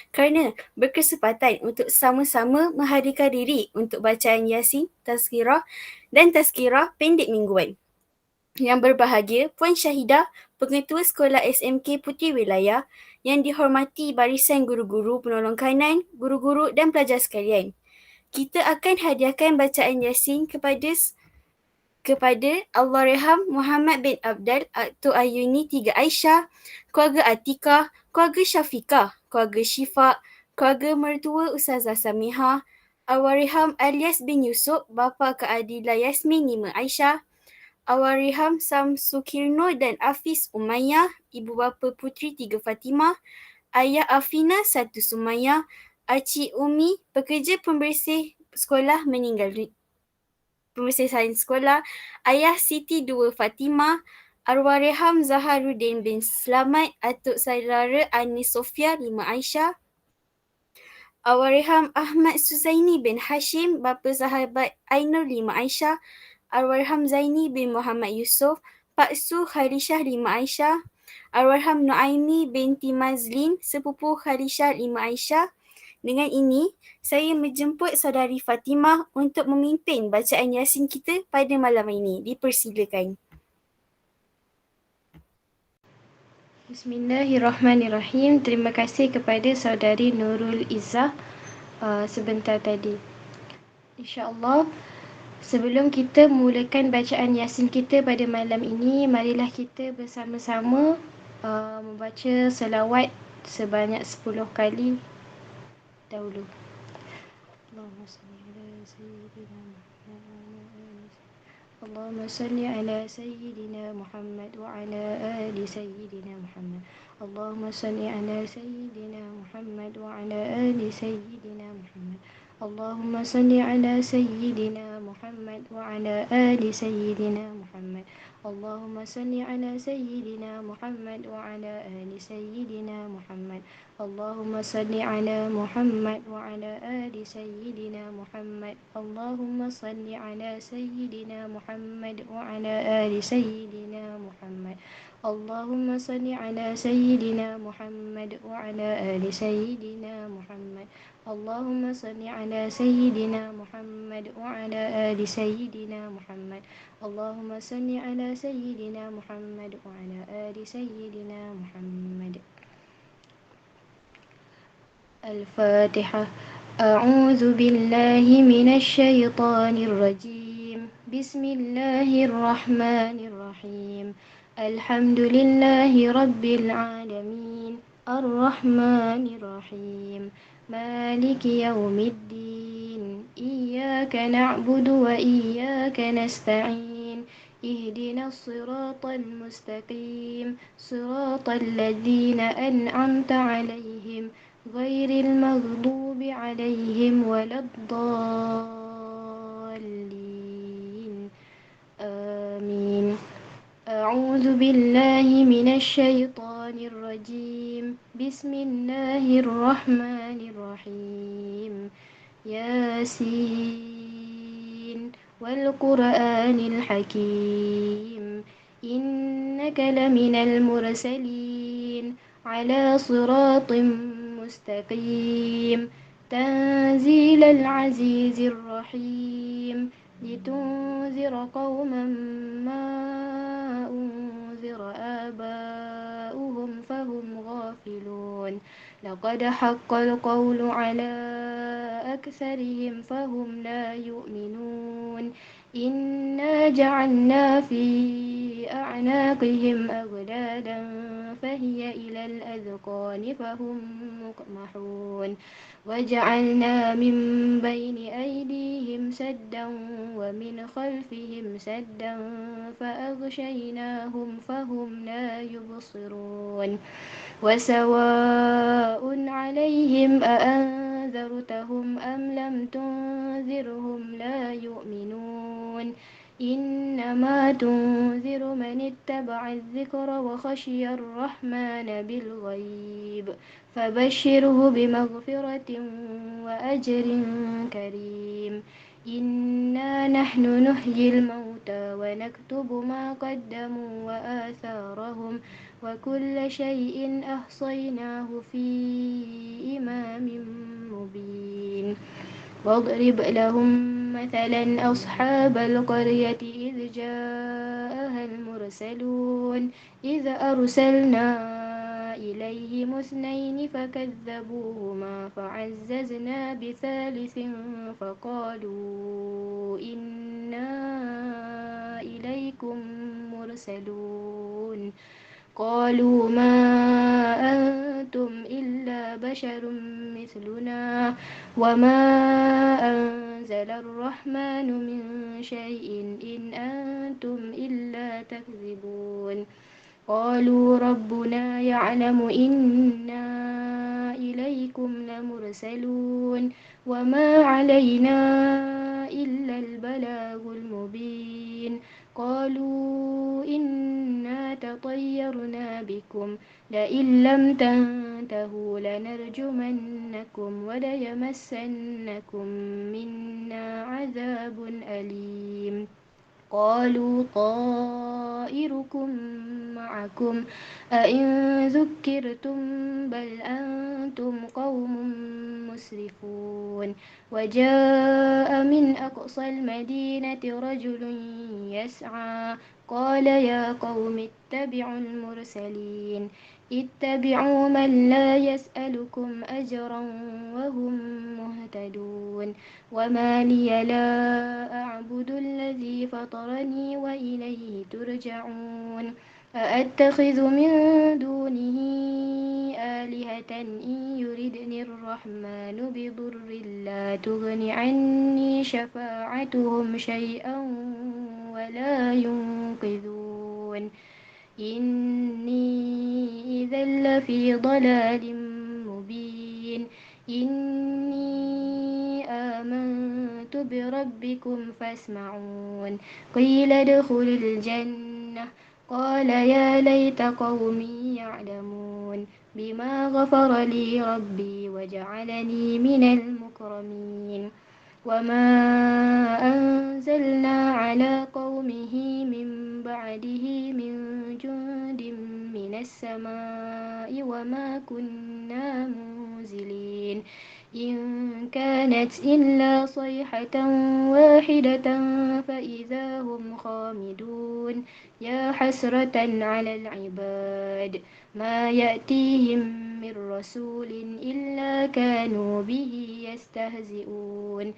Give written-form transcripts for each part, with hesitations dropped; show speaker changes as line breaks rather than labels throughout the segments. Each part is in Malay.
kerana berkesempatan untuk sama-sama menghadirkan diri untuk bacaan Yasin, Tazkirah dan Tazkirah pendek mingguan. Yang berbahagia Puan Syahidah, Pengetua Sekolah SMK Puteri Wilayah, yang dihormati barisan guru-guru penolong kanan, guru-guru dan pelajar sekalian. Kita akan hadiahkan bacaan Yasin kepada Allahyarham Muhammad bin Abdal atau Ayuni 3 Aisyah, keluarga Atikah, keluarga Syafiqah, keluarga Syifa, keluarga mertua Ustazah Samihah, Allahyarham Alias bin Yusuf, bapa Keadilah Yasmin 5 Aisyah, Allahyarham Samsukirno dan Hafiz Umayyah, ibu bapa Puteri 3 Fatimah, ayah Afina 1 Sumayyah, Acik Umi, pekerja pembersih sekolah meninggal pembersih sains sekolah, ayah Siti 2 Fatimah, Allahyarham Zaharuddin bin Slamet, atuk saudara Anis Sofia 5 Aisyah, Allahyarham Ahmad Suzaini bin Hashim, bapa sahabat Ainur 5 Aisyah, Allahyarham Zaini bin Muhammad Yusof, Pak Su Khadijah 5 Aisyah, Allahyarham Nuaimi binti Mazlin, sepupu Khadijah 5 Aisyah. Dengan ini, saya menjemput saudari Fatimah untuk memimpin bacaan Yasin kita pada malam ini. Dipersilakan.
Bismillahirrahmanirrahim. Terima kasih kepada saudari Nurul Izzah sebentar tadi. InsyaAllah, sebelum kita mulakan bacaan Yasin kita pada malam ini, marilah kita bersama-sama membaca selawat sebanyak 10 kali dahulu. Allahumma salli ala sayyidina Muhammad. Allahumma salli ala sayyidina Muhammad wa ala ali sayyidina Muhammad. Allahumma salli ala sayyidina Muhammad wa ala ali sayyidina Muhammad. Allahumma salli ala sayyidina Muhammad wa ala ali sayyidina Muhammad. Allahumma salli ala sayyidina Muhammad wa ala ali sayyidina Muhammad. Allahumma salli ala Muhammad wa ala ali sayyidina Muhammad. Allahumma salli ala sayyidina Muhammad wa ala ali sayyidina Muhammad. Allahumma salli ala sayyidina Muhammad wa ala ali sayyidina Muhammad. Allahumma salli ala sayyidina Muhammad wa ala ali sayyidina Muhammad. Allahumma salli ala sayyidina Muhammad wa ala ali sayyidina Muhammad. الفاتحة. أعوذ بالله من الشيطان الرجيم. بسم الله الرحمن الرحيم. الحمد لله رب العالمين الرحمن الرحيم مالك يوم الدين. إياك نعبد وإياك نستعين. اهدنا الصراط المستقيم صراط الذين أنعمت عليهم غير المغضوب عليهم ولا الضالين. آمين. أعوذ بالله من الشيطان الرجيم. بسم الله الرحمن الرحيم. ياسين والقرآن الحكيم. إنك لمن المرسلين على صراط مستقيم. تنزيل العزيز الرحيم. لتنذر قوما ما أنذر آباؤهم فهم غافلون. لقد حق القول على أكثرهم فهم لا يؤمنون. إنا جعلنا في أعناقهم أغلالا فهي إلى الأذقان فهم مقمحون. وجعلنا من بين أيديهم سدا ومن خلفهم سدا فأغشيناهم فهم لا يبصرون. وسواء عليهم أأنذرتهم أم لم تنذرهم لا يؤمنون. إنما تنذر من اتبع الذكر وخشي الرحمن بالغيب فبشره بمغفرة وأجر كريم. إنا نحن نحيي الموتى ونكتب ما قدموا وآثارهم وكل شيء أحصيناه في إمام واضرب لهم مثلا أصحاب القرية إذ جاءها المرسلون إذ أرسلنا إليهم اثنين فكذبوهما فعززنا بثالث فقالوا إنا إليكم مرسلون قالوا ما أنتم إلا بشر مثلنا وما أنزل الرحمن من شيء إن أنتم إلا تكذبون قالوا ربنا يعلم إنا إليكم لمرسلون وما علينا إلا البلاغ المبين قالوا إنا تطيرنا بكم لئن لم تنتهوا لنرجمنكم وليمسنكم منا عذاب أليم قالوا طائركم معكم أئن ذكرتم بل أنتم قوم مسرفون وجاء من أقصى المدينة رجل يسعى قال يا قوم اتبعوا المرسلين اتبعوا من لا يسألكم أجرا وهم مهتدون وما لي لا أعبد الذي فطرني وإليه ترجعون أأتخذ من دونه آلهة إن يردني الرحمن بضر لا تغن عني شفاعتهم شيئا ولا ينقذون إني إذا لفي ضلال مبين إني آمنت بربكم فاسمعون قيل ادخل الجنة قال يا ليت قومي يعلمون بما غفر لي ربي وجعلني من المكرمين وما أنزلنا على قومه من بعده من جند من السماء وما كنا منزلين إن كانت إلا صيحة واحدة فإذا هم خامدون يا حسرة على العباد ما يأتيهم من رسول إلا كانوا به يستهزئون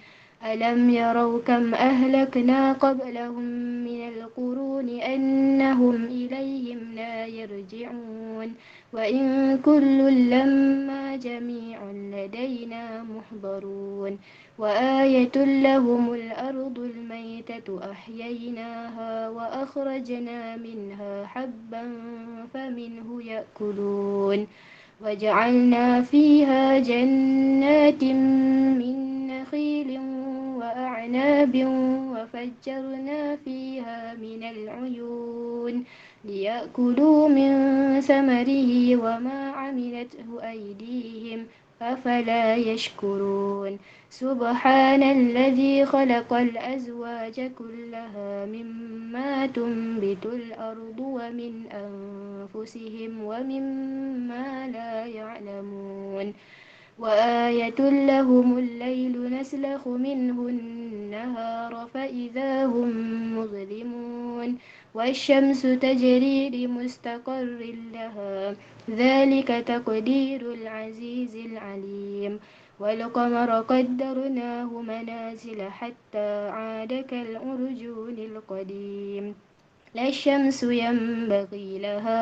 ألم يروا كم أهلكنا قبلهم من القرون أنهم إليهم لا يرجعون وإن كل لما جميع لدينا محضرون وآية لهم الأرض الميتة أحييناها وأخرجنا منها حبا فمنه يأكلون وجعلنا فيها جنات من نخيل وأعناب وفجرنا فيها من العيون ليأكلوا من ثمره وما عملته أيديهم أفلا يشكرون سبحان الذي خلق الأزواج كلها مما تنبت الأرض ومن أنفسهم ومما لا يعلمون وآية لهم الليل نسلخ منه النهار فإذا هم مظلمون والشمس تجري لمستقر لها ذلك تقدير العزيز العليم والقمر قدرناه منازل حتى عاد كالعرجون القديم لا الشمس ينبغي لها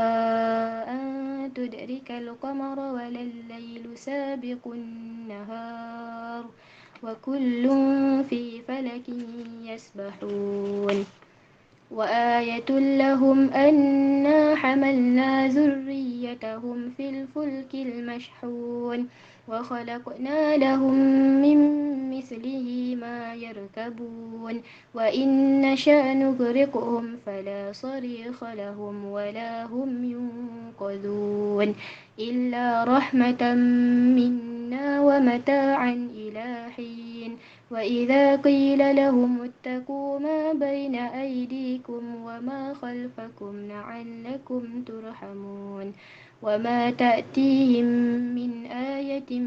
أن تدرك القمر ولا الليل سابق النهار وكل في فلك يسبحون وآية لهم أنا حملنا ذريتهم في الفلك المشحون وخلقنا لهم من مثله ما يركبون وإن نشأ نغرقهم فلا صريخ لهم ولا هم ينقذون إلا رحمة منا ومتاعا إلى حين وإذا قيل لهم اتقوا ما بين أيديكم وما خلفكم لعلكم ترحمون وما تأتيهم من آية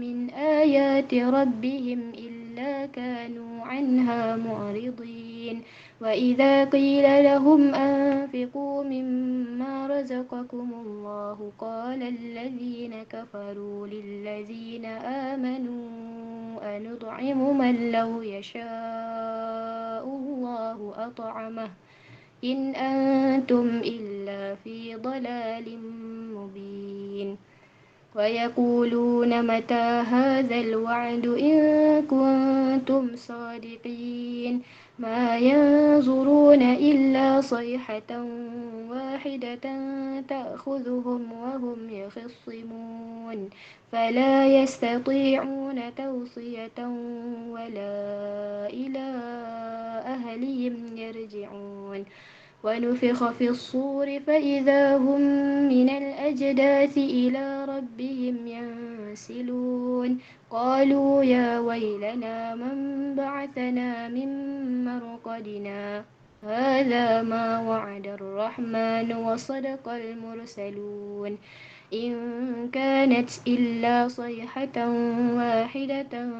من آيات ربهم إلا إلا كانوا عنها معرضين وإذا قيل لهم أنفقوا مما رزقكم الله قال الذين كفروا للذين آمنوا أنطعم من لو يشاء الله أطعمه إن أنتم إلا في ضلال مبين ويقولون متى هذا الوعد إن كنتم صادقين ما ينظرون إلا صيحة واحدة تأخذهم وهم يخصمون فلا يستطيعون توصية ولا إلى أهلهم يرجعون ونفخ في الصور فإذا هم من الأجداث إلى ربهم ينسلون قالوا يا ويلنا من بعثنا من مرقدنا هذا ما وعد الرحمن وصدق المرسلون إن كانت إلا صيحة واحدة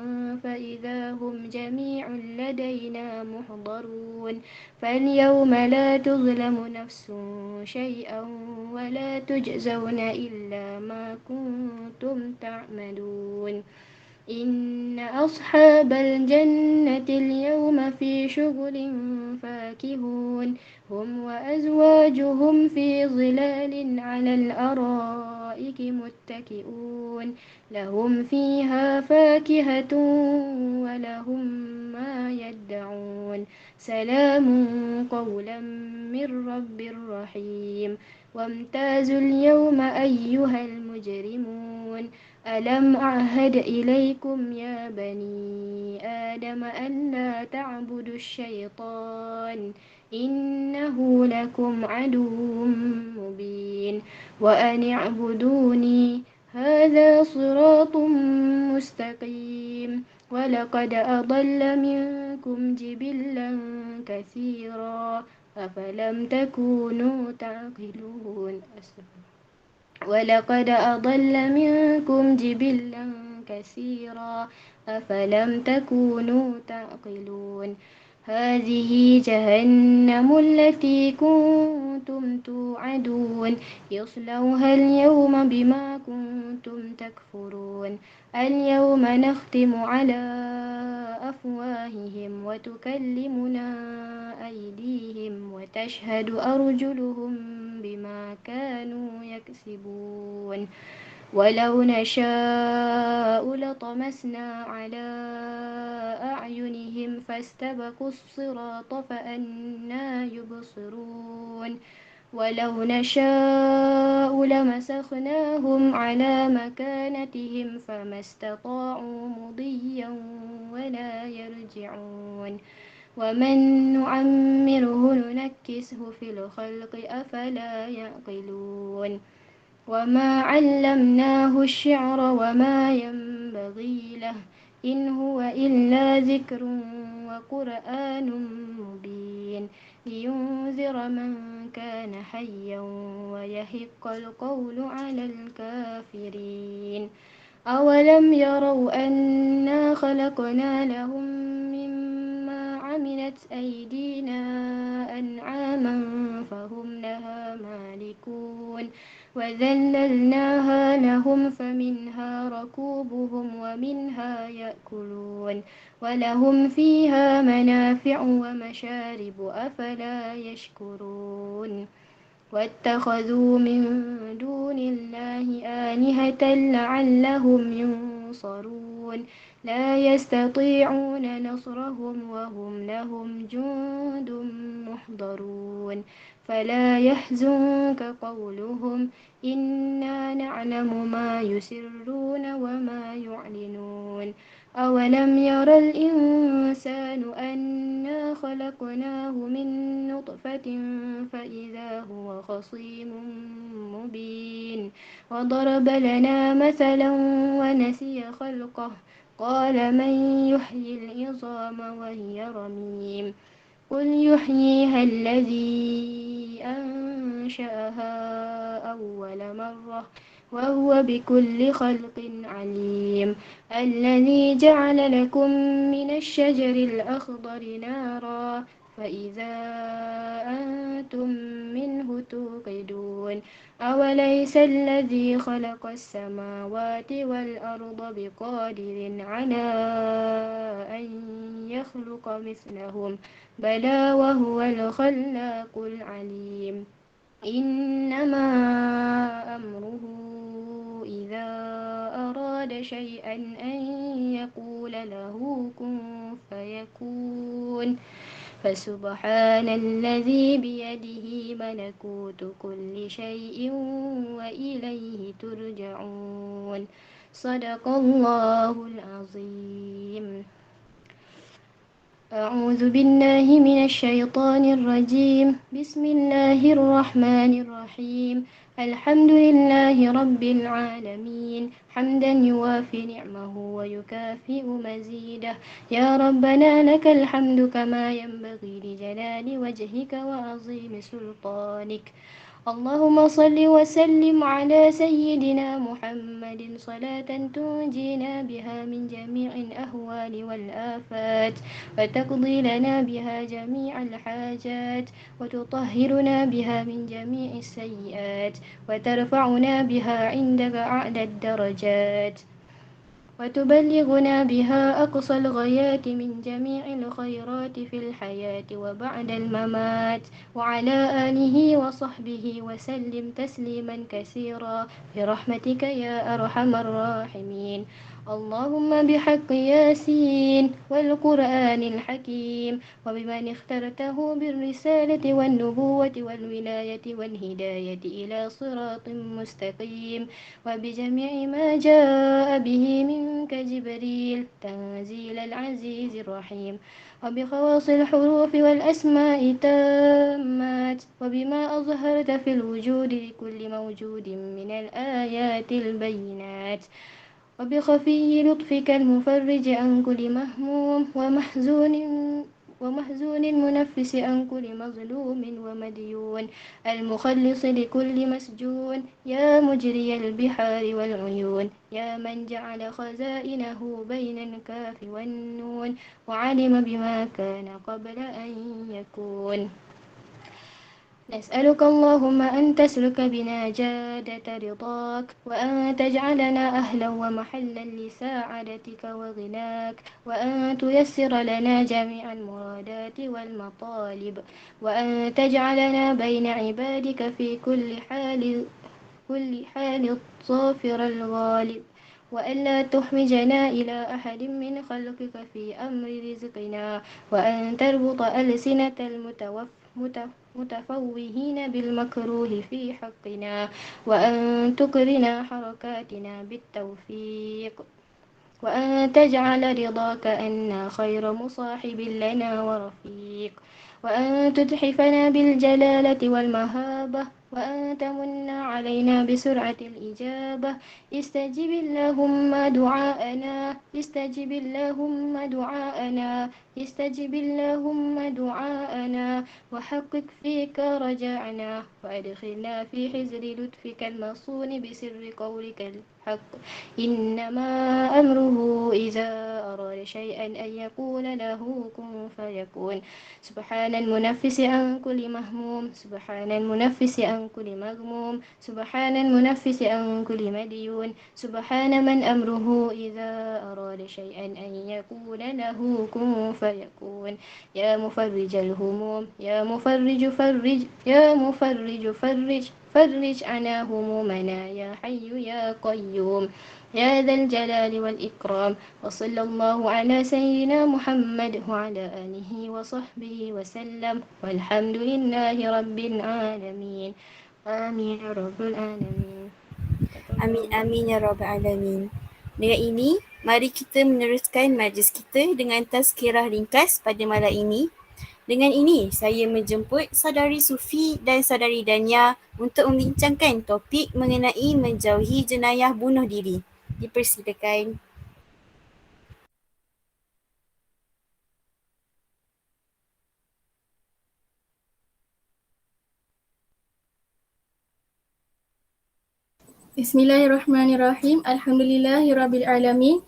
فإذا هم جميع لدينا محضرون فاليوم لا تظلم نفس شيئا ولا تجزون إلا ما كنتم تعملون إن أصحاب الجنة اليوم في شغل فاكهون هم وأزواجهم في ظلال على الأرائك متكئون لهم فيها فاكهة ولهم ما يدعون سلام قولا من رب رحيم وامتازوا اليوم أيها المجرمون ألم أعهد إليكم يا بني آدم أن لا تعبدوا الشيطان إنه لكم عدو مبين وأن اعبدوني هذا صراط مستقيم ولقد أضل منكم جبلا كثيرا أفلم تكونوا تعقلون ولقد أضل منكم جبلا كثيرا أفلم تكونوا تعقلون هذه جهنم التي كنتم توعدون يصلوها اليوم بما كنتم تكفرون اليوم نختم على أفواههم وتكلمنا أيديهم وتشهد أرجلهم بما كانوا يكسبون ولو نشاء لطمسنا على أعينهم فاستبقوا الصراط فأنى يبصرون ولو نشاء لمسخناهم على مكانتهم فما استطاعوا مضيا ولا يرجعون ومن نعمره ننكسه في الخلق أفلا يعقلون وما علمناه الشعر وما ينبغي له إن هو إلا ذكر وقرآن مبين لينذر من كان حيا ويحق القول على الكافرين أولم يروا أنا خلقنا لهم مما عملت أيدينا أنعاما فهم لها مالكون وذللناها لهم فمنها ركوبهم ومنها يأكلون ولهم فيها منافع ومشارب أفلا يشكرون واتخذوا من دون الله آلهة لعلهم ينصرون لا يستطيعون نصرهم وهم لهم جند محضرون فلا يحزنك قولهم إنا نعلم ما يسرون وما يعلنون أولم ير الإنسان أنا خلقناه من نطفة فإذا هو خصيم مبين وضرب لنا مثلا ونسي خلقه قال من يحيي العظام وهي رميم قل يحييها الذي أنشأها أول مرة وهو بكل خلق عليم الذي جعل لكم من الشجر الأخضر نارا فإذا أنتم منه توقدون أوليس الذي خلق السماوات والأرض بقادر على أن يخلق مثلهم بلى وهو الخلاق العليم إنما أمره إذا أراد شيئا أن يقول له كن فيكون فسبحان الذي بيده ملكوت كل شيء وإليه ترجعون صدق الله العظيم أعوذ بالله من الشيطان الرجيم بسم الله الرحمن الرحيم الحمد لله رب العالمين حمدا يوافي نعمه ويكافئ مزيده يا ربنا لك الحمد كما ينبغي لجلال وجهك وعظيم سلطانك اللهم صل وسلم على سيدنا محمد صلاة تنجينا بها من جميع الأهوال والآفات وتقضي لنا بها جميع الحاجات وتطهرنا بها من جميع السيئات وترفعنا بها عندك أعلى الدرجات وتبلغنا بها أقصى الغايات من جميع الخيرات في الحياة وبعد الممات وعلى آله وصحبه وسلم تسليما كثيرا برحمتك يا أرحم الراحمين اللهم بحق ياسين والقرآن الحكيم وبمن اخترته بالرسالة والنبوة والولاية والهداية إلى صراط مستقيم وبجميع ما جاء به منك جبريل تنزيل العزيز الرحيم وبخواص الحروف والأسماء تامات وبما أظهرت في الوجود لكل موجود من الآيات البينات وبخفي لطفك المفرج عن كل مهموم ومحزون المنفس عن كل مظلوم ومديون المخلص لكل مسجون يا مجري البحار والعيون يا من جعل خزائنه بين الكاف والنون وعلم بما كان قبل أن يكون نسألك اللهم أن تسلك بنا جادة رضاك وأن تجعلنا أهلا ومحلا لسعادتك وغناك وأن تيسر لنا جميع المرادات والمطالب وأن تجعلنا بين عبادك في كل حال الظافر الغالب وألا تحوجنا إلى أحد من خلقك في أمر رزقنا وأن تربط ألسنة المتفوهين بالمكروه في حقنا وأن تقرنا حركاتنا بالتوفيق وأن تجعل رضاك أنا خير مصاحب لنا ورفيق وأن تتحفنا بالجلالة والمهابة وأن تمن علينا بسرعة الإجابة استجب اللهم دعاءنا استجب اللهم دعاءنا استجب اللهم دعاءنا وحقق فيك رجاءنا وأدخلنا في حزر لطفك المصون بسر قولك الحق إنما أمره إذا أراد شيئا أن يقول له كن فيكون سبحان المنفس عن كل مهموم سبحان المنفس عن كل مغموم سبحان المنفس عن كل مديون سبحان من أمره إذا أراد شيئا أن يقول له كن فيكون يا مفرج الهموم يا مفرج فرج يا مفرج فرج فرج عنا همومنا يا حي يا قيوم يا ذا الجلال والإكرام وصلى الله على سيدنا محمد وعلى آله وصحبه وسلم والحمد لله رب العالمين آمين يا رب العالمين.
Amin amin ya rabbal alamin. Dengan ini, mari kita meneruskan majlis kita dengan tazkirah ringkas pada malam ini. Dengan ini, saya menjemput saudari Sufi dan saudari Dania untuk membincangkan topik mengenai menjauhi jenayah bunuh diri. Dipersilakan.
Bismillahirrahmanirrahim. Alhamdulillahirrabbilalamin.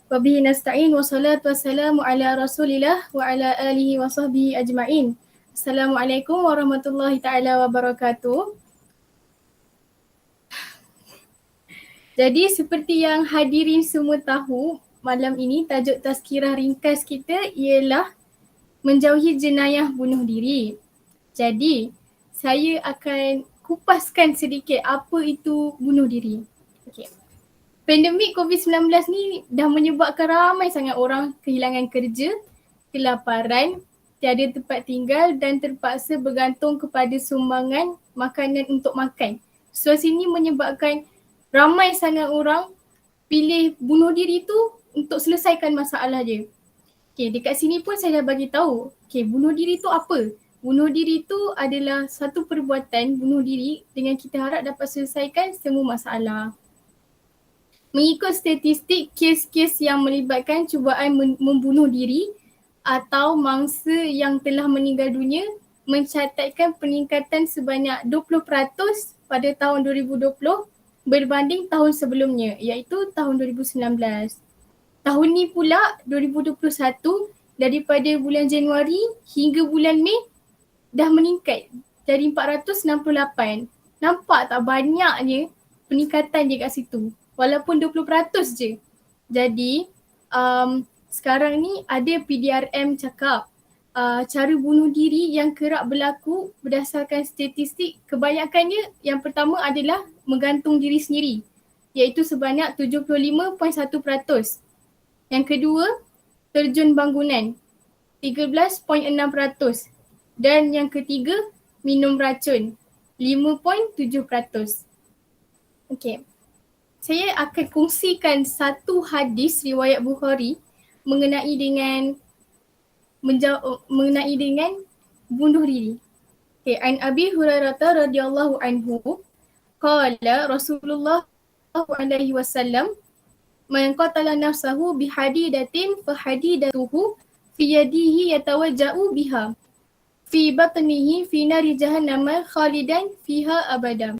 Wabihi nasta'in wa salatu wassalamu ala rasulillah wa ala alihi wa sahbihi ajma'in. Assalamualaikum warahmatullahi ta'ala wabarakatuh. Jadi seperti yang hadirin semua tahu, malam ini tajuk tazkirah ringkas kita ialah menjauhi jenayah bunuh diri. Jadi saya akan kupaskan sedikit apa itu bunuh diri. Okay. Pandemik COVID-19 ni dah menyebabkan ramai sangat orang kehilangan kerja, kelaparan, tiada tempat tinggal dan terpaksa bergantung kepada sumbangan makanan untuk makan. Situasi ini menyebabkan ramai sangat orang pilih bunuh diri tu untuk selesaikan masalah dia. Okay, dekat sini pun saya dah bagi tahu. Okay, bunuh diri tu apa? Bunuh diri tu adalah satu perbuatan bunuh diri dengan kita harap dapat selesaikan semua masalah. Mengikut statistik, kes-kes yang melibatkan cubaan membunuh diri atau mangsa yang telah meninggal dunia mencatatkan peningkatan sebanyak 20% pada tahun 2020 berbanding tahun sebelumnya iaitu tahun 2019. Tahun ni pula 2021 daripada bulan Januari hingga bulan Mei dah meningkat jadi 468. Nampak tak banyaknya peningkatan je kat situ. Walaupun 20% je. Jadi sekarang ni ada PDRM cakap cara bunuh diri yang kerap berlaku berdasarkan statistik kebanyakannya yang pertama adalah menggantung diri sendiri iaitu sebanyak 75.1%. Yang kedua, terjun bangunan 13.6%. Dan yang ketiga, minum racun 5.7%. Okey. Saya akan kongsikan satu hadis riwayat Bukhari mengenai dengan bunuh diri. Okey, an Abi Hurairah radhiyallahu anhu qala Rasulullah alaihi wasallam man qatala nafsahu bihadidatin fahadidatuhu fi yadihi yatawajja'u biha fi batnihi fi nari jahannam khalidan fiha abada.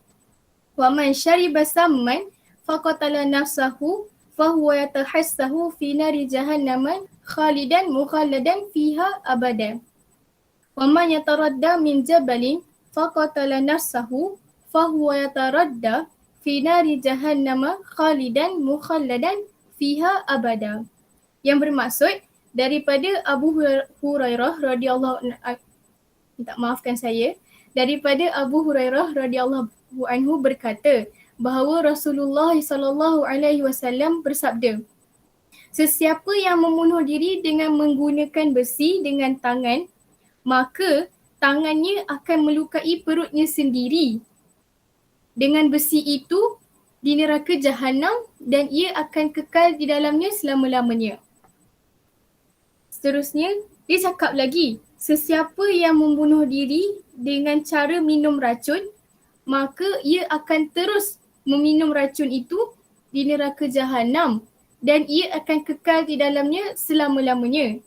Wa man syariba samman faqatala nafsahu fahuwa yatahassahu fi nari jahannam khalidan mukhalladan fiha abada. Wa man yataradda min jabalin faqatala nafsahu fahuwa yataradda fi nari jahannam khalidan mukhalladan fiha abada. Yang bermaksud daripada Abu Hurairah radhiyallahu daripada Abu Hurairah radhiyallahu anhu berkata bahawa Rasulullah sallallahu alaihi wasallam bersabda, sesiapa yang membunuh diri dengan menggunakan besi dengan tangan, maka tangannya akan melukai perutnya sendiri dengan besi itu di neraka Jahannam dan ia akan kekal di dalamnya selama-lamanya. Seterusnya, dia cakap lagi, sesiapa yang membunuh diri dengan cara minum racun, maka ia akan terus meminum racun itu di neraka Jahannam dan ia akan kekal di dalamnya selama-lamanya.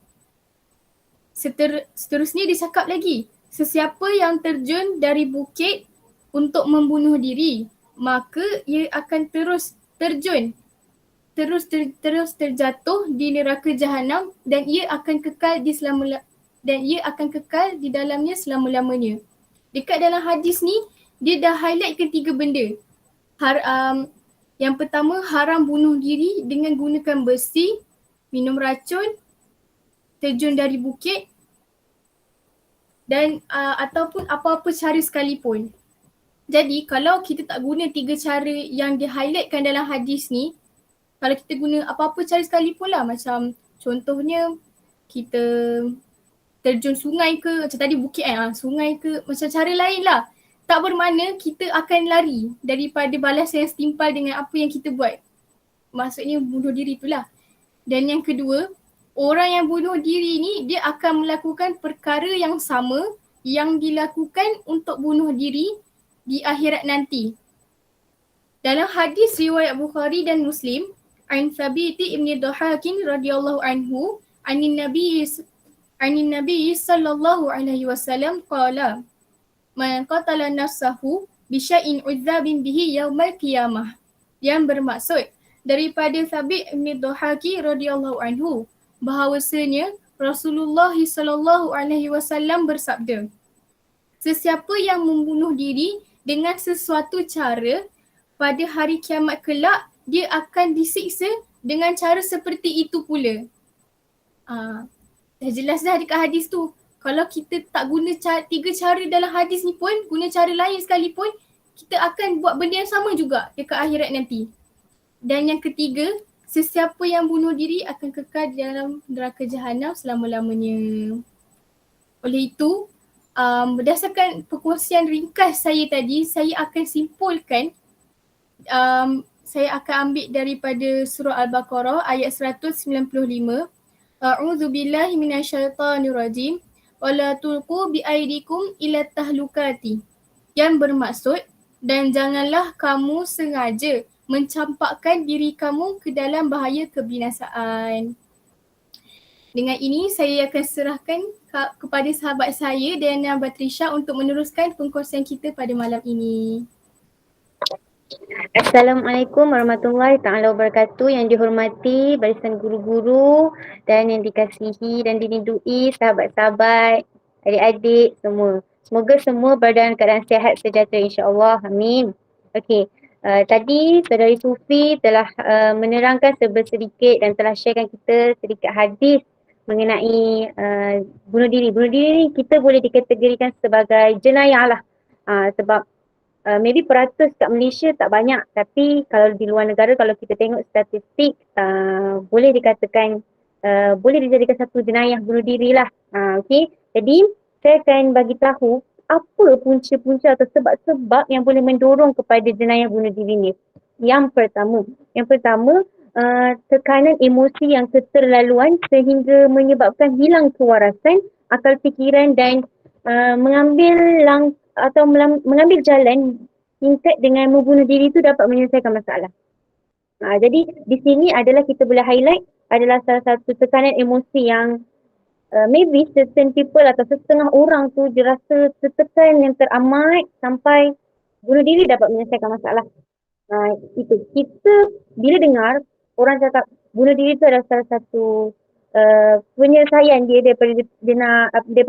Seterusnya dia cakap lagi, sesiapa yang terjun dari bukit untuk membunuh diri, maka ia akan terus terjun terus terjatuh di neraka Jahannam dan ia akan kekal di dalamnya selama-lamanya. Dekat dalam hadis ni dia dah highlightkan 3 benda. Yang pertama, haram bunuh diri dengan gunakan besi, minum racun, terjun dari bukit dan ataupun apa-apa cara sekalipun. Jadi kalau kita tak guna 3 cara yang di-highlightkan dalam hadis ni, kalau kita guna apa-apa cara sekalipun lah, macam contohnya kita terjun sungai ke, macam tadi bukit sungai ke, macam cara lain lah. Tak bermakna kita akan lari daripada balasan yang setimpal dengan apa yang kita buat. Maksudnya bunuh diri itulah. Dan yang kedua, orang yang bunuh diri ni dia akan melakukan perkara yang sama yang dilakukan untuk bunuh diri di akhirat nanti. Dalam hadis riwayat Bukhari dan Muslim, An Thabit ibn Dhahakin radhiyallahu anhu, anin Nabi sallallahu alaihi wasallam qala, man qatala nafsahu bi syai'in udzabin bihi yaumal qiyamah yang bermaksud daripada Thabit bin Dhahaki radhiyallahu anhu bahawasanya Rasulullah sallallahu alaihi wasallam bersabda, sesiapa yang membunuh diri dengan sesuatu cara pada hari kiamat kelak, dia akan disiksa dengan cara seperti itu pula. Dah jelas dah dekat hadis tu. Kalau kita tak guna tiga cara dalam hadis ni pun, guna cara lain sekalipun, kita akan buat benda yang sama juga dekat akhirat nanti. Dan yang ketiga, sesiapa yang bunuh diri akan kekal dalam neraka jahanam selama-lamanya. Oleh itu, berdasarkan perkongsian ringkas saya tadi, saya akan simpulkan, saya akan ambil daripada surah Al-Baqarah ayat 195. A'udzu billahi minasyaitonir rajim. Wala tulqu biaidikum ila tahlukati. Yang bermaksud, dan janganlah kamu sengaja mencampakkan diri kamu ke dalam bahaya kebinasaan. Dengan ini saya akan serahkan kepada sahabat saya Diana Batrisha untuk meneruskan perkongsian kita pada malam ini.
Assalamualaikum warahmatullahi taala wabarakatuh. Yang dihormati barisan guru-guru dan yang dikasihi dan dirindui sahabat-sahabat, adik-adik semua. Semoga semua berada dalam keadaan sihat sejahtera insya-Allah. Amin. Okey. Tadi Saudari Sufi telah menerangkan sedikit dan telah sharekan kita sedikit hadis mengenai bunuh diri. Bunuh diri ni kita boleh dikategorikan sebagai jenayah lah. Sebab maybe peratus kat Malaysia tak banyak, tapi kalau di luar negara kalau kita tengok statistik boleh dikatakan boleh dijadikan satu jenayah bunuh diri lah. Okay. Jadi saya akan bagi tahu apa punca-punca atau sebab-sebab yang boleh mendorong kepada jenayah bunuh diri ni. Yang pertama tekanan emosi yang keterlaluan sehingga menyebabkan hilang kewarasan, akal fikiran dan mengambil jalan tingkat dengan membunuh diri itu dapat menyelesaikan masalah. Jadi di sini adalah kita boleh highlight adalah salah satu tekanan emosi yang maybe certain people atau setengah orang tu dirasa tertekan yang teramat sampai bunuh diri dapat menyelesaikan masalah. Itu kita bila dengar orang cakap bunuh diri itu adalah salah satu penyelesaian dia daripada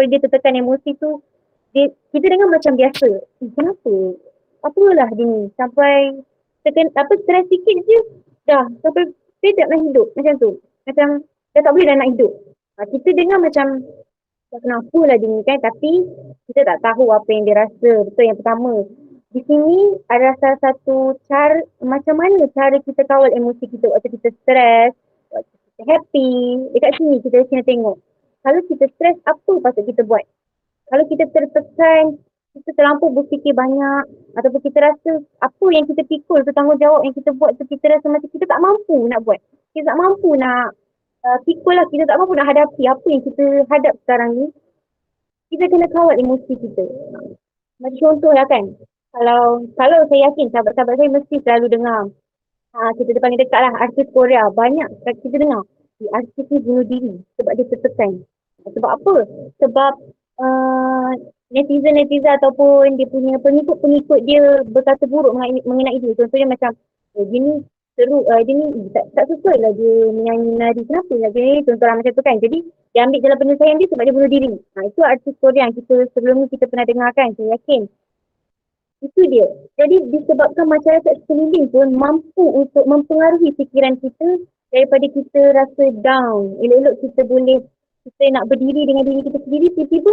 dia tertekan emosi tu, kita dengar macam biasa. Kenapa? Apalah dia ni sampai stres sikit je dah sampai fed up nak hidup macam tu. Macam dah tak boleh dah nak hidup. Kita dengar macam kenapa lah dia ni kan, tapi kita tak tahu apa yang dia rasa. Betul, yang pertama. Di sini adalah salah satu cara, macam mana cara kita kawal emosi kita waktu kita stres, waktu kita happy. Dekat sini kita kena tengok. Kalau kita stres, apa patut kita buat? Kalau kita tertekan, kita terlampau berfikir banyak ataupun kita rasa apa yang kita pikul tu, tanggungjawab yang kita buat tu, kita rasa macam kita tak mampu nak buat. Kita tak mampu nak pikul lah, kita tak mampu nak hadapi apa yang kita hadap sekarang ni. Kita kena kawal emosi kita. Macam contoh lah kan, kalau saya yakin sahabat-sahabat saya mesti selalu dengar, kita paling dekat lah artis Korea, banyak kita dengar artis ni bunuh diri sebab dia tertekan. Sebab apa? Sebab netizen ataupun dia punya pengikut dia berkata buruk mengenai dia. Contohnya macam dia ni seru, dia ni tak suka lah dia menyanyi-nari, kenapa lah dia ni, contohlah macam tu kan. Jadi dia ambil jalan penyelesaian dia sebab dia bunuh diri. Itu artis Korea yang kita sebelum ni kita pernah dengar kan, saya yakin. Itu dia. Jadi disebabkan masyarakat sekeliling pun mampu untuk mempengaruhi fikiran kita daripada kita rasa down. Elok-elok kita nak berdiri dengan diri kita sendiri, tiba-tiba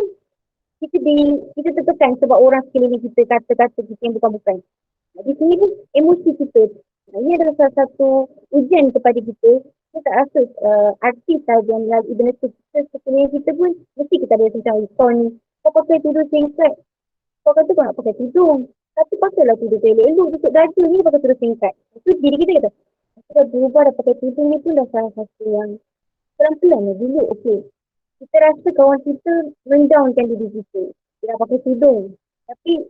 kita tertekan sebab orang sekeliling kita kata-kata kita yang bukan-bukan. Di sini pun emosi kita. Ini adalah salah satu ujian kepada kita. Kita tak rasa artis sahaja yang melalui benda tu. Kita sekeliling kita pun mesti kita ada macam kau ni. Kau pakai tudung singkat. Kau kata kau nak pakai tudung. Tapi pakailah tudung elok-elok. Tutup dada ni pakai tudung singkat. Itu diri kita kata, kita dah berubah, dah pakai tudung ni pun dah salah satu yang pelan-pelan lah dulu. Okay. Kita rasa kawan kita mendownkan diri kita. Dia dah pakai tudung. Tapi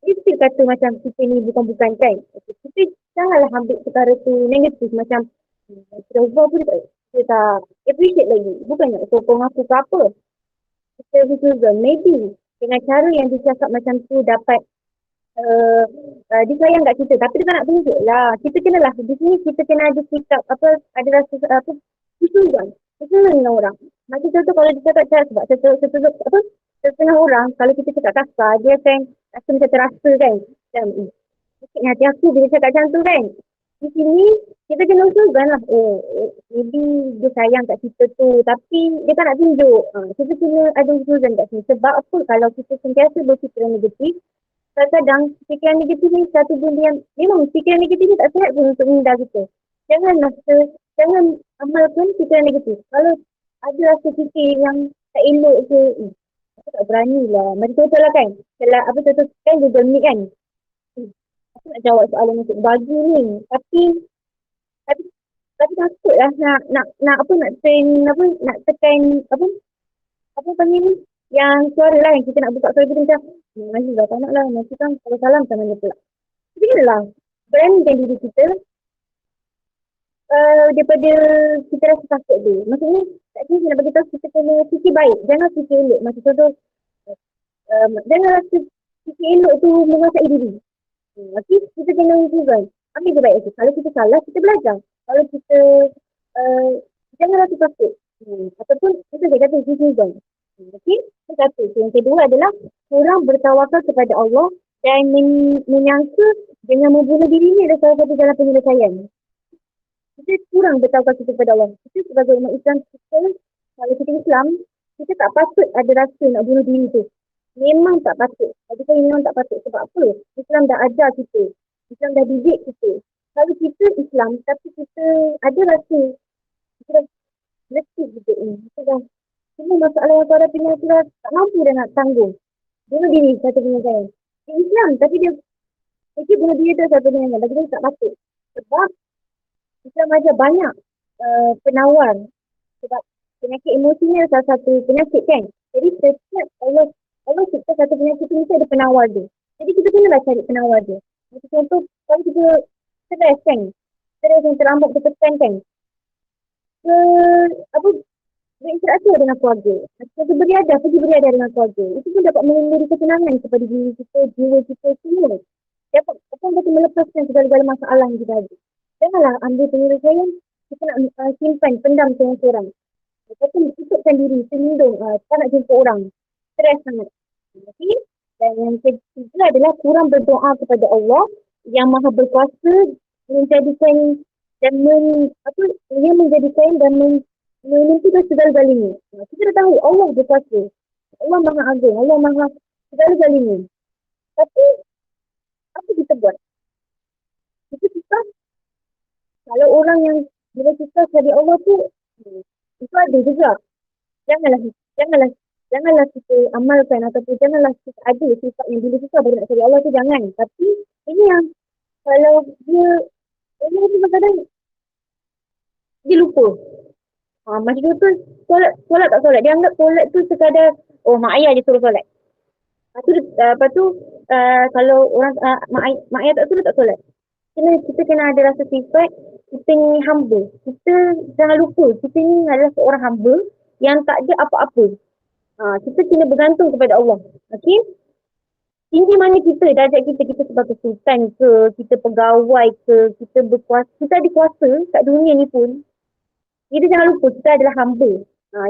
dia still kata macam kita ni bukan-bukan kan. Kita janganlah ambil perkara tu negatif. Macam kita ubah pun kita tak appreciate lagi. Bukannya sokong aku ke apa. Kita juga maybe dengan cara yang dia cakap macam tu dapat dia sayang kat kita tapi dia tak nak tunjuk lah. Kita kenalah di sini kita kena ada sikap apa, ada rasa apa, husnuzan. Husnuzan dengan orang. Macam contoh kalau dia cakap sebab apa, setengah orang kalau kita cakap kasar dia akan rasa macam terasa kan. Macam sakitnya hati aku bila cakap macam tu kan. Di sini kita kena husnuzan lah. Maybe dia sayang kat kita tu tapi dia tak nak tunjuk. Kita kena ada husnuzan kat sini. Sebab apa kalau kita sentiasa berfikiran negatif, kadang-kadang fikiran negatif ni satu benda yang memang fikiran negatif ni tak sihat pun untuk minda kita. Jangan amalkan fikiran negatif. Kalau ada rasa fikir yang tak elok ke, aku tak berani lah. Macam contoh lah kan, kalau apa contoh kan Google Meet kan. Aku nak jawab soalan untuk bagi ni. Tapi tapi takut lah nak apa nak train apa nak tekan apa panggil ni yang suara lah yang kita nak buka suara kita macam nanti dah tak nak lah nanti kan kalau salam tak nak pula. Jadi lah branding diri kita daripada kita rasa takut dia. Maksudnya tak kira nak bagi tahu kita kena fikir baik. Jangan fikir elok. Macam contoh jangan rasa fikir elok tu menguasai diri. Tapi kita kena hubungan. Ambil dia baik. Kalau kita salah, kita belajar. Kalau kita jangan rasa takut. Ataupun kita saya kata hubungan. Okey, itu satu. Yang kedua adalah kurang bertawakal kepada Allah dan menyangka dengan membunuh diri ni adalah salah satu jalan penyelesaian. Kita kurang bertawakal kepada Allah. Kita sebagai umat Islam, kalau kita Islam, kita tak patut ada rasa nak bunuh diri tu. Memang tak patut. Bagi saya memang tak patut. Sebab apa? Islam dah ajar kita. Islam dah didik kita. Kalau kita Islam, tapi kita ada rasa, kita dah letih juga ni. Kita dah semua masalah yang kau ada punya kita tak mampu dah nak tanggung. Bunuh diri satu penyelesaian. Dia Islam tapi dia fikir bunuh diri tu satu penyelesaian. Bagi dia tak patut. Sebab Islam ajar banyak penawar. Sebab penyakit emosi ni adalah salah satu penyakit kan. Jadi setiap Allah cipta satu penyakit tu mesti ada penawar dia. Jadi kita kenalah cari penawar dia. Macam contoh kalau kita stres kan. Stres yang terlampau tertekan kan. Apa berinteraksi dengan keluarga. Kita pergi beriadah dengan keluarga. Itu pun dapat memberi ketenangan kepada diri kita, jiwa kita semua. Dapat melepaskan segala-gala masalah yang kita ada. Janganlah ambil penyelesaian, kita nak simpan, pendam seorang-seorang. Lepas tu tutupkan diri, terlindung, tak nak jumpa orang. Stres sangat. Okay? Dan yang ketiga adalah kurang berdoa kepada Allah yang maha berkuasa menjadikan dan menjadikan dan menentukan segala-galanya. Kita dah tahu Allah berkuasa. Allah maha agung. Allah maha segala-galanya. Tapi, apa kita buat? Kita susah. Kalau orang yang bila susah cari Allah tu, itu ada juga. Janganlah kita amalkan ataupun janganlah kita ada sifat yang bila susah baru nak cari Allah tu, jangan. Tapi, ini yang kalau dia kadang-kadang dia lupa. Macam tu solat tak solat. Dia anggap solat tu sekadar, mak ayah je suruh solat. Lepas tu kalau orang mak ayah tak suruh tak solat. Kita kena ada rasa sifat, kita ni hamba. Kita jangan lupa, kita ni adalah seorang hamba yang tak ada apa-apa. Kita kena bergantung kepada Allah. Okey? Tinggi mana kita, darjat kita sebagai sultan ke, kita pegawai ke, kita berkuasa, kita ada kuasa kat dunia ni pun. Kita jangan lupa kita adalah hamba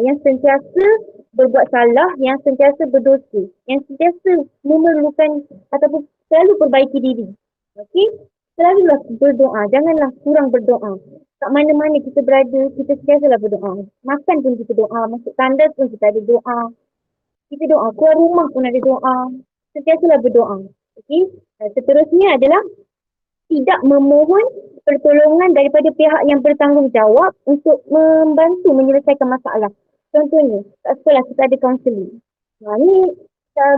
yang sentiasa berbuat salah, yang sentiasa berdosa, yang sentiasa memerlukan ataupun selalu perbaiki diri. Okey? Selalulah berdoa, janganlah kurang berdoa. Kat mana-mana kita berada, kita sentiasalah berdoa. Makan pun kita doa, masuk tandas pun kita ada doa. Kita doa, keluar rumah pun ada doa. Sentiasalah berdoa. Okey? Seterusnya adalah tidak memohon pertolongan daripada pihak yang bertanggungjawab untuk membantu menyelesaikan masalah. Contohnya, kat sekolah kita ada kaunseling. Ni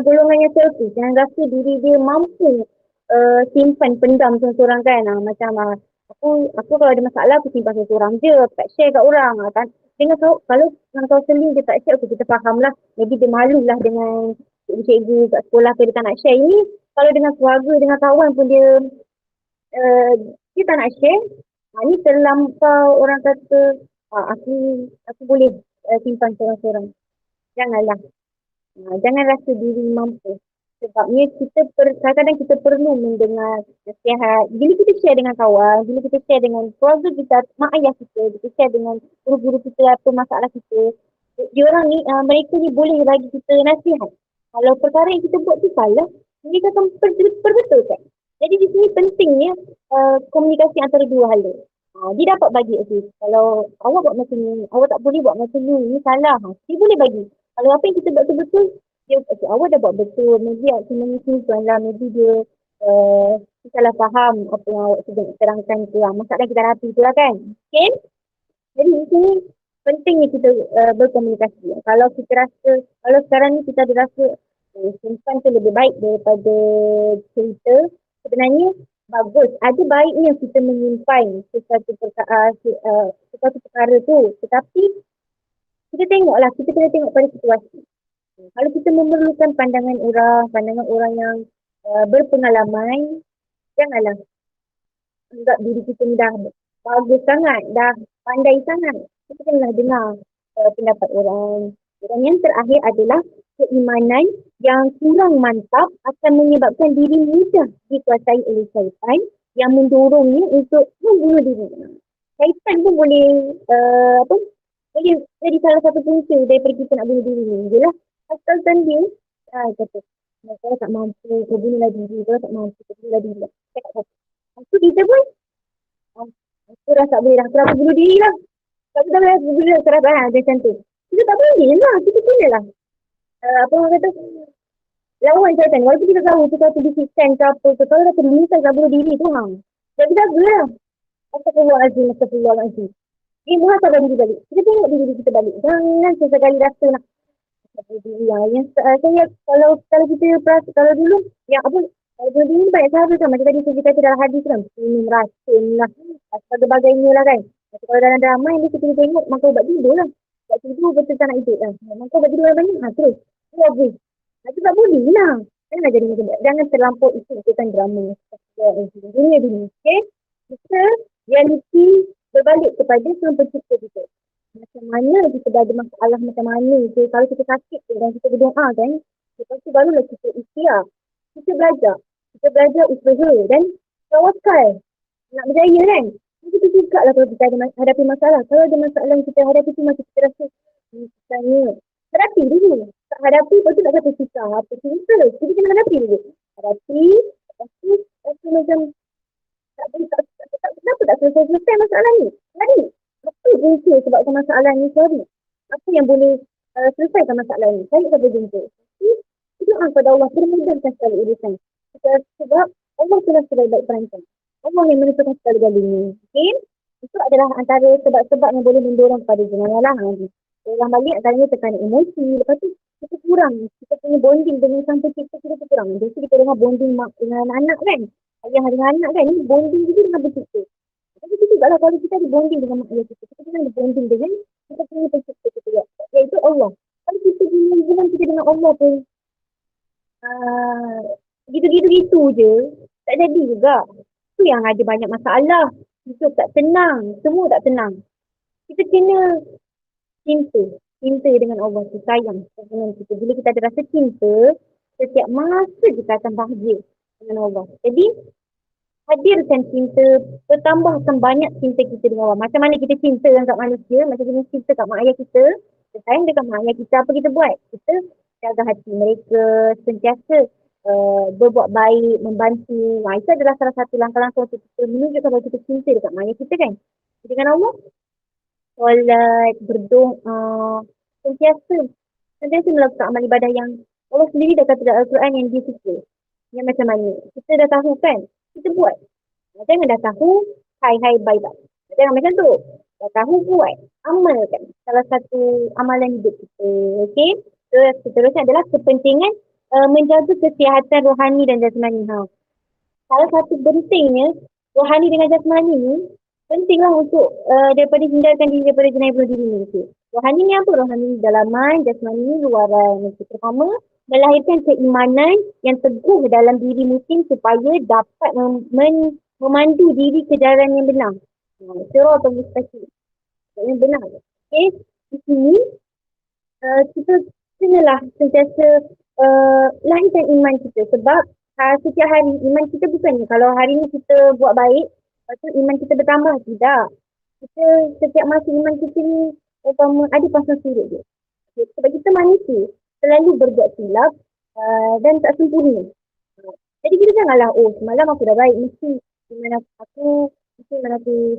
golongan yang selfish, yang rasa diri dia mampu simpan pendam seorang kan. Macam aku kalau ada masalah aku simpan seorang je, aku tak share kat orang. Kalau dengan kaunseling dia tak share, kita faham lah. Maybe dia malu lah dengan cikgu-cikgu kat sekolah ke dia tak nak share. Ini kalau dengan keluarga, dengan kawan pun dia tak nak share. Ni terlampau orang kata aku boleh simpan seorang-seorang. Janganlah. Jangan rasa diri mampu. Sebabnya kadang-kadang kita perlu mendengar nasihat. Bila kita share dengan kawan, bila kita share dengan keluarga kita, mak ayah kita share dengan guru-guru kita apa masalah kita. Diorang ni, mereka ni boleh bagi kita nasihat. Kalau perkara yang kita buat tu salah, mereka akan perbetulkan. Jadi di sini pentingnya komunikasi antara dua hala. Dia dapat bagi, okay, kalau awak buat macam ni, awak tak boleh buat macam ni salah. Dia boleh bagi. Kalau apa yang kita buat tu betul, dia, okay, awak dah buat betul, maybe awak kena menyusun lah, maybe dia salah faham apa yang awak sedang terangkan tu lah. Masalah kita hadapi tu lah kan. Okay? Jadi di sini pentingnya kita berkomunikasi. Kalau kita rasa, kalau sekarang ni kita ada rasa simpan tu lebih baik daripada cerita, sebenarnya bagus. Ada baiknya kita menyimpan sesuatu perkara tu. Tetapi kita tengoklah, kita kena tengok pada situasi. Kalau kita memerlukan pandangan orang yang berpengalaman, janganlah anggap diri kita ni dah bagus sangat, dah pandai sangat. Kita kena dengar pendapat orang. Dan yang terakhir adalah keimanan yang kurang mantap akan menyebabkan diri mudah dikuasai oleh syaitan yang mendorongnya untuk membunuh diri. Syaitan pun boleh boleh jadi salah satu punca daripada kita nak bunuh diri ni. Jelah asalkan dia kata, kalau tak mampu, kau bunuhlah diri. Kalau tak mampu, kau bunuhlah diri. Cakap kata. Lepas tu kita pun, aku dah tak boleh dah, aku dah bunuh diri lah. Aku tak boleh bunuh diri lah, serah dia macam tu. Kita tak boleh lah, kita kena lah. Apa orang kata, lawan syaitan. Walaupun kita tahu, kita tahu bisikan ke apa, kalau dah terlintas dah bunuh diri tu, tak jaga lah. Astagfirullahaladzim. Muhasabah diri balik. Kita tengok diri kita balik. Jangan sesekali rasa nak yang saya kalau kita perasa, kalau dulu yang apa, kalau bunuh diri banyak cara kan, macam tadi saya kata dalam hadis kan, minum racun lah, sebagainya lah kan. Kalau dalam drama yang kita tengok, maka ubat tidur lah. Ubat tidur betul tak nak hidup lah. Maka ubat tidur yang banyak, terus. Bagus. Itu tak boleh lah. Jangan jadi macam tu. Jangan terlampau ikutkan drama. Dunia dulu. Okay? Kita realiti berbalik kepada Sang Pencipta kita. Macam mana kita dah ada masalah macam mana je. Kalau kita sakit dan kita berdoa kan, lepas tu barulah kita ikhtiar. Kita belajar usaha dan tawakal. Nak berjaya kan. Kita juga lah kalau kita ada hadapi masalah. Kalau ada masalah yang kita hadapi tu macam kita rasa misalnya hadapi dulu. Tak hadapi, lepas tu nak kata susah. Apa susah? Jadi kena hadapi dulu. Hadapi, lepas tu rasa macam kenapa tak selesai masalah ni? Lari. Apa jumpa sebabkan masalah ni? Sorry. Apa yang boleh selesaikan masalah ni? Saya tak berjumpa. Doa kepada Allah, permudahkan sekali urusan. Sebab Allah telah sebaik-baik perancang. Allah yang menentukan segala-galanya. Okay? Itu adalah antara sebab-sebab yang boleh mendorong pada jenayah lah. Orang balik antaranya tekanan emosi. Lepas tu kita kurang. Kita punya bonding dengan Sang Pencipta kita kurang. Jadi kita dengar bonding mak dengan anak kan. Ayah dengan anak kan. Ini bonding juga dengan Pencipta. Tapi kita juga lah kalau kita ada bonding dengan mak ayah kita. Kita kena ada bonding dengan kita punya Pencipta kita juga. Iaitu Allah. Kalau kita punya hubungan kita dengan Allah pun gitu-gitu je. Tak jadi juga. Itu yang ada banyak masalah. Hidup tak tenang. Semua tak tenang. Kita kena cinta dengan Allah tu, sayang dengan kita. Bila kita ada rasa cinta, setiap masa kita akan bahagia dengan Allah. Jadi hadirkan cinta, bertambahkan banyak cinta kita dengan Allah. Macam mana kita cinta dengan kat manusia, macam mana cinta kat mak ayah kita, kita sayang dekat mak ayah kita, apa kita buat? Kita jaga hati mereka, sentiasa berbuat baik, membantu. Itu adalah salah satu langkah-langkah untuk kita menunjukkan bahawa kita cinta dekat mak ayah kita kan. Dengan Allah, solat, berdoa, sentiasa melakukan amal ibadah yang Allah sendiri dah kata dalam Al-Quran yang dia suka. Yang macam mana? Kita dah tahu kan? Kita buat. Jangan dah tahu, hai, bye-bye. Jangan macam tu. Dah tahu, buat. Amalkan salah satu amalan hidup kita. Okay? Seterusnya adalah kepentingan menjaga kesihatan rohani dan jasmani. Salah satu pentingnya, rohani dengan jasmani ni, pentinglah untuk daripada hindarkan diri daripada jenayah bunuh diri ni. Okay. Rohani ni apa? Rohani ni dalaman, jasmani ni luaran. Pertama, melahirkan keimanan yang teguh dalam diri muslim supaya dapat memandu diri ke jalan yang benar. Siratal mustaqim. Yang benar. Okay. Di sini, kita kenalah sentiasa lahirkan iman kita. Sebab setiap hari iman kita bukan kalau hari ni kita buat baik, lepas tu iman kita bertambah. Tidak. Kita setiap masa iman kita ni ada pasang surut je. Okay. Sebab kita manusia selalu berbuat silap dan tak sempurna. Jadi kita janganlah, semalam aku dah baik, mesti iman iman aku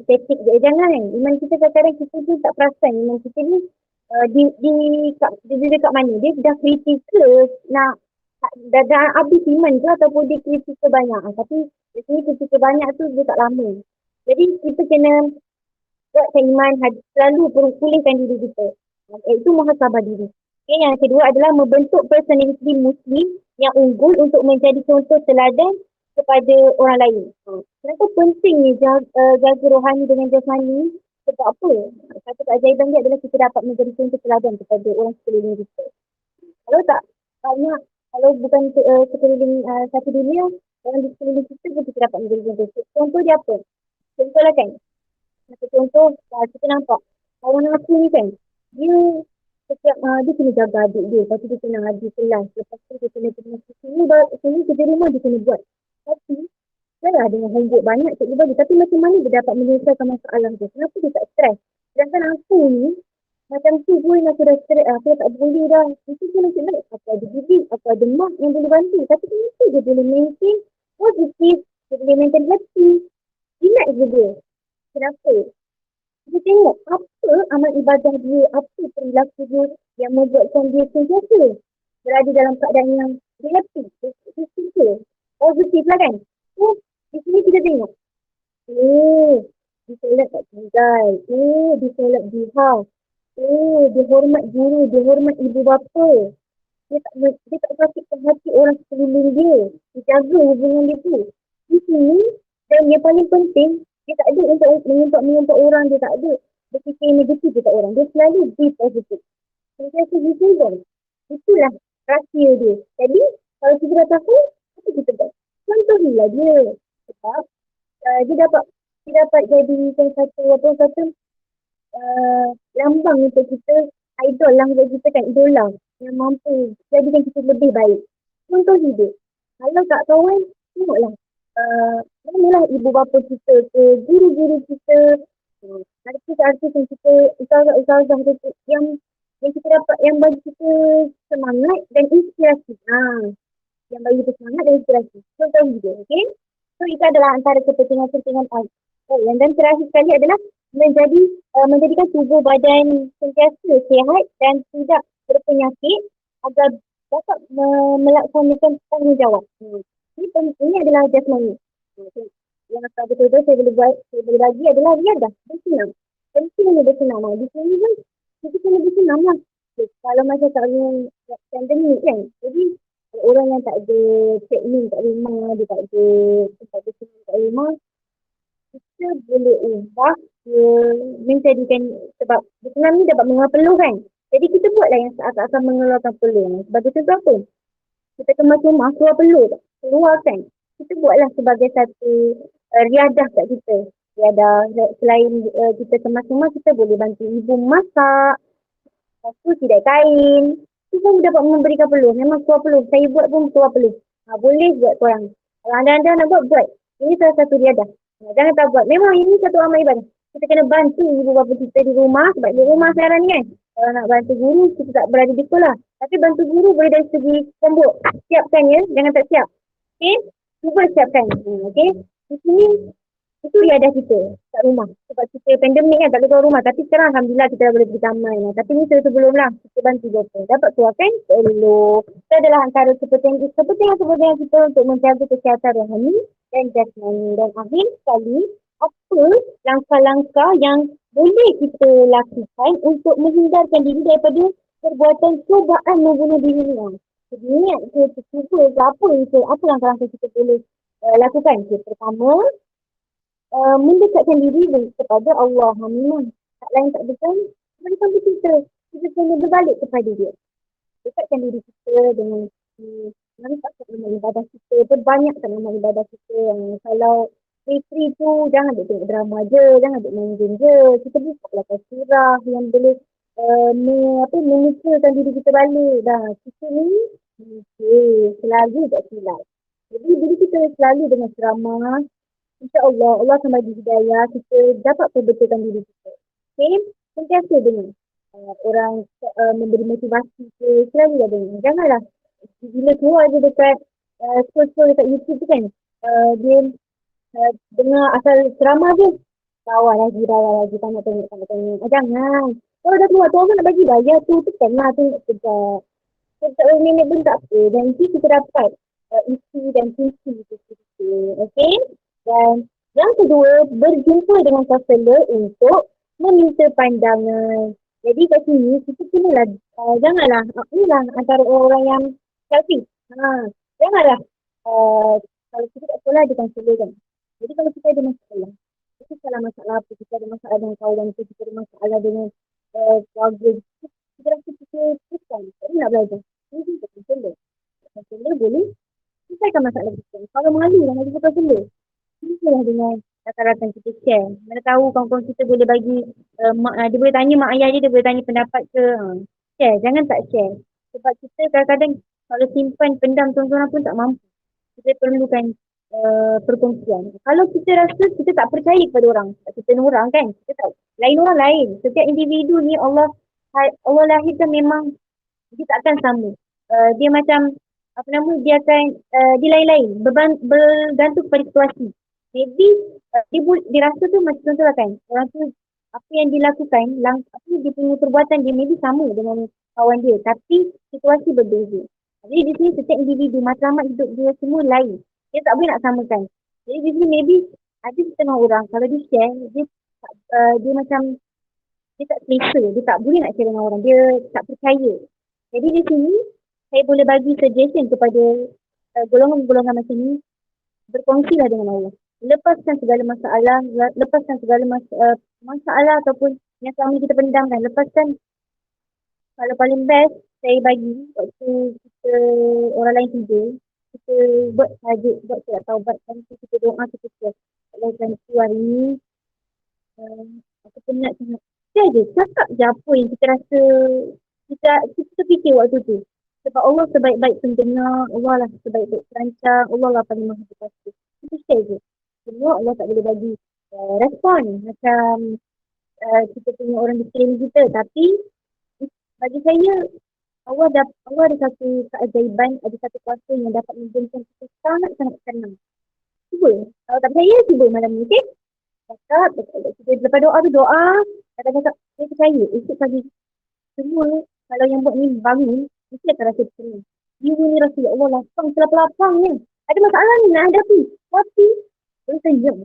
static je. Jangan kan. Iman kita kadang-kadang kita pun tak perasan iman kita ni dia dekat mana. Dia dah kritikal nak dah habis iman ke ataupun dia kritikal banyak. Tapi biasanya kritikal banyak tu dia tak lama. Jadi kita kena buatkan iman selalu pulihkan diri kita. Itu muhasabah diri. Okay, yang kedua adalah membentuk personality Muslim yang unggul untuk menjadi contoh teladan kepada orang lain. Kenapa penting ni jaga rohani dengan jasmani? Sebab apa? Satu keajaiban dia adalah kita dapat menjadi contoh teladan kepada orang sekeliling kita. Kalau tak banyak, kalau bukan sekeliling satu dunia, orang di sekeliling kita pun kita dapat menjadi contoh. Contoh dia apa? Contoh lah kan. Satu contoh, kita nampak kawan aku ni kan, dia kena jaga adik dia, lepas tu dia kena hadir kelas, lepas tu dia kena sini kerja rumah dia kena buat. Tapi janganlah dengan homework banyak cikgu bagi, tapi macam mana dia dapat menyelesaikan masalah dia? Kenapa dia tak stres? Sedangkan aku ni macam tu pun aku dah stres, aku tak boleh dah. Itu pun nasib baik aku ada bidik, aku ada mak yang boleh bantu. Tapi kenapa dia boleh maintain positif, dia boleh maintain happy, relax je dia. Kenapa? Dia tengok apa amal ibadah dia, apa perilaku dia yang membuatkan dia sentiasa berada dalam keadaan yang dia happy, dia suka, positif lah kan. So, di sini kita tengok. Dia solat tak tinggal. Dia solat duha. Dia hormat guru, dia hormat ibu bapa. Dia tak sakitkan hati orang sekeliling dia. Dia jaga hubungan dia tu. Di sini, dan yang paling penting, dia tak ada untuk menyempat orang, dia tak ada berfikir negatif dekat orang. Dia selalu be positif. Sentiasa hubungan. Itulah rahsia dia. Jadi, kalau kita dah tahu, apa kita buat? Contohilah dia. Sebab dia dapat jadi satu lambang untuk kita, idol lah untuk kita kan, idola yang mampu jadikan kita lebih baik. Contoh hidup. Kalau tak kawan, tengoklah. Manalah ibu bapa kita ke, guru-guru kita, artis-artis yang kita, ustazah-ustazah yang kita dapat, yang bagi kita semangat dan inspirasi. Yang bagi kita semangat dan inspirasi. Contoh hidup, okay? So, itu adalah antara kepentingan-kepentingan dan terakhir sekali adalah menjadikan tubuh badan sentiasa sihat dan tidak berpenyakit agar dapat melaksanakan tanggungjawab. Ini adalah jasmani. Yang betul-betul saya boleh bagi adalah riadah, bersenam. Pentingnya bersenam. Di sini pun kita kena bersenam lah. Kalau macam tahun pandemik kan, jadi orang yang tak ada treadmill kat rumah, dia tak ada tempat bersenam kat rumah, kita boleh ubah menjadikan, sebab bersenam ni dapat mengeluarkan peluh kan. Jadi kita buatlah yang seakan-akan mengeluarkan peluh. Sebagai contoh apa? Kita kemas rumah, keluar peluh tak? Keluarkan. Kita buatlah sebagai satu riadah kat kita. Riadah, selain kita kemas rumah, kita boleh bantu ibu masak. Lepas tu tidak kain. Itu pun dapat memberikan peluh. Memang keluar peluh. Saya buat pun keluar peluh. Boleh buat korang. Kalau anda nak buat. Ini salah satu riadah. Jangan tak buat. Memang ini satu amal ibadah. Kita kena bantu ibu bapa kita di rumah. Sebab di rumah sekarang ni kan. Kalau nak bantu guru, kita tak berada di sekolah. Tapi bantu guru boleh dari segi tembok. Siapkan ya. Jangan tak siap. Okay. Cuba siapkan. Okay. Di sini, itu riadah kita kat rumah. Sebab kita pandemik kan, tak boleh keluar rumah. Tapi sekarang Alhamdulillah kita dah boleh pergi taman. Tapi ni sebelum lah, kita bantu doktor. Dapat keluarkan peluh. Itu adalah antara kepentingan kita untuk menjaga kesihatan rohani dan jasmani. Dan akhir sekali, apa langkah-langkah yang boleh kita lakukan untuk menghindarkan diri daripada perbuatan cubaan membunuh diri ni. Jadi niat kita cuba apa langkah-langkah kita boleh lakukan. Pertama, mendekatkan diri kepada Allah. Memang tak lain tak bukan berikan kita. Kita kena berbalik kepada dia. Dekatkan diri kita dengan mantapkan amal ibadah kita. Perbanyakkan amal ibadah kita. Kalau free tu jangan duk tengok drama je, jangan duk main game je. Kita buka lah surah yang boleh mengukuhkan diri kita balik. Dah kita ni Okey, selalu tak silap. Jadi bila kita selalu dengan ceramah, InsyaAllah Allah akan bagi hidayah, kita dapat perbetulkan diri kita. Okay? Sentiasa dengar. Orang memberi motivasi ke, selalulah dengar. Janganlah bila keluar je dekat scroll-scroll dekat YouTube tu kan, dia dengar asal ceramah je. Rawah lagi, tengok. Jangan. Kalau dah keluar tu, orang nak bagi hidayah tu, tekanlah tengok sekejap. Sekejap minit pun tak apa. Dan nanti kita dapat isi dan fungsi kita. Okay? Dan yang kedua, berjumpa dengan kaunselor untuk meminta pandangan. Jadi kat sini, kita kenalah, janganlah, inilah antara orang yang selfish. Janganlah, kalau kita tak sekolah, ada kaunselor kan. Jadi kalau kita ada masalah, kita masalah apa, kita ada masalah dengan kawan kita, kita ada masalah dengan keluarga, kita rasa kita susah, tak nak belajar. Ini kita kaunselor. Kaunselor boleh selesaikan masalah kita. Kalau malu, jangan jumpa kaunselor. Inilah dengan rakan-rakan kita share. Mana tahu kawan-kawan kita boleh bagi, dia boleh tanya mak ayah dia boleh tanya pendapat ke. Share, jangan tak share. Sebab kita kadang-kadang kalau simpan pendam seorang-seorang pun tak mampu. Kita perlukan perkongsian. Kalau kita rasa kita tak percaya kepada orang, kita orang kan, kita tak, lain orang lain. Setiap individu ni Allah lahirkan memang dia takkan sama. Dia macam dia akan dia lain-lain, bergantung kepada situasi. Maybe dia rasa tu macam contohlah kan, orang tu apa yang dia lakukan, dia punya perbuatan dia maybe sama dengan kawan dia, tapi situasi berbeza. Jadi di sini setiap individu, matlamat hidup dia semua lain. Dia tak boleh nak samakan. Jadi di sini maybe ada setengah orang, kalau dia share, dia macam dia tak selesa, dia tak boleh nak share dengan orang, dia tak percaya. Jadi di sini saya boleh bagi suggestion kepada golongan-golongan macam ni, berkongsilah dengan Allah. Lepaskan segala masalah, masalah ataupun yang selama kita pendamkan. Lepaskan. Kalau paling best, saya bagi waktu kita orang lain tidur, kita buat tajuk, buat surat taubat, kita doa, kita share. Allah ganti hari ni, aku penat sangat. Share je, cakap je apa yang kita rasa, kita fikir waktu tu. Sebab Allah sebaik-baik pendengar, Allah lah sebaik-baik perancang, Allah lah paling maha berkuasa. Kita share je. Semua Allah tak boleh bagi respon macam kita punya orang di sekeliling kita. Tapi bagi saya, Allah ada satu keajaiban, ada satu kuasa yang dapat menjadikan kita sangat-sangat tenang. Cuba. Kalau tak percaya, cuba malam ni, okey? Cakap, lepas doa tu doa, kata-kata, saya percaya, esok pagi semua, kalau yang buat ni bangun, mesti akan rasa tenang. Jiwa ni rasa, ya Allah, lapang, selapang ni. Ada masalah ni nak hadapi. Tapi, boleh senyum.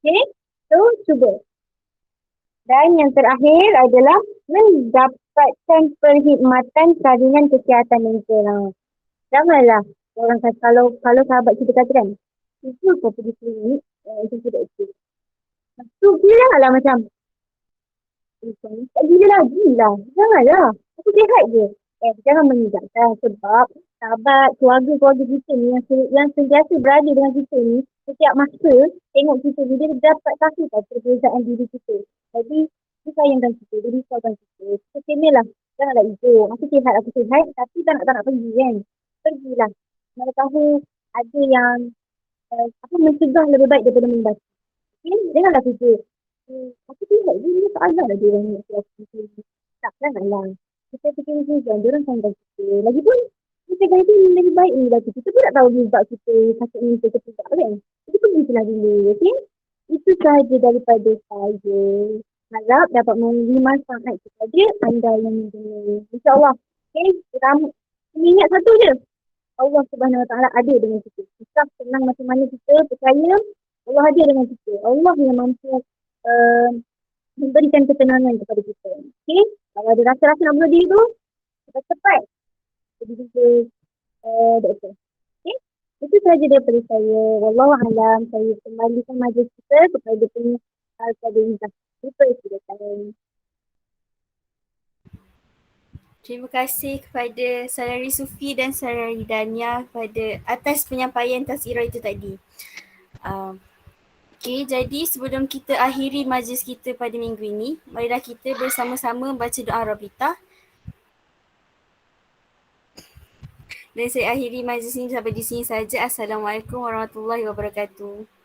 Okay? So, cuba. Dan yang terakhir adalah mendapatkan perkhidmatan salinan kesihatan mental. Janganlah orang kata, kalau sahabat kita kata kan, itu kau pergi klinik, itu tidak itu. Tu gila lah macam, tak gila lagi lah. Janganlah. Aku sihat je. Jangan meninggalkan sebab sahabat, keluarga kita ni yang sentiasa berada dengan kita ni, setiap masa tengok kita ni, dia dapat saksikan perbezaan diri kita. Jadi, dia sayangkan kita, dia risaukan kita. Kita kenalah. Janganlah itu. Aku sihat, tapi tak nak pergi kan. Pergilah. Mana tahu ada yang mencegah lebih baik daripada membantu. Okay? Janganlah fikir. Aku sihat je, dia tak ada lah dia orang nak fikir. Tak, janganlah. Kita fikir macam dia orang sayangkan kita. Lagipun, kita kata itu lebih baik ni lagi. Kita pun tak tahu sebab kita sakit ni kita tidak kan. Kita pergilah dulu, okey? Itu sahaja daripada saya. Harap dapat memberi manfaat kepada anda yang mendengar. InsyaAllah. Okey? Kita ingat satu je. Allah Subhanahu Wa Taala ada dengan kita. Kita senang macam mana kita percaya Allah ada dengan kita. Allah yang mampu memberikan ketenangan kepada kita. Okey? Kalau ada rasa-rasa nak bunuh diri tu, cepat-cepat. Jadi kita doktor. Okay? Itu sahaja daripada saya. Wallahualam. Saya kembalikan majlis kita kepada penyiasat kepada Izzah. Itu saya.
Terima kasih kepada Saudari Sufi dan Saudari Dania atas penyampaian tazkirah itu tadi. Okay, jadi sebelum kita akhiri majlis kita pada minggu ini, marilah kita bersama-sama baca doa Rabitah. Dan saya akhiri majlis ini sampai di sini saja. Assalamualaikum warahmatullahi wabarakatuh.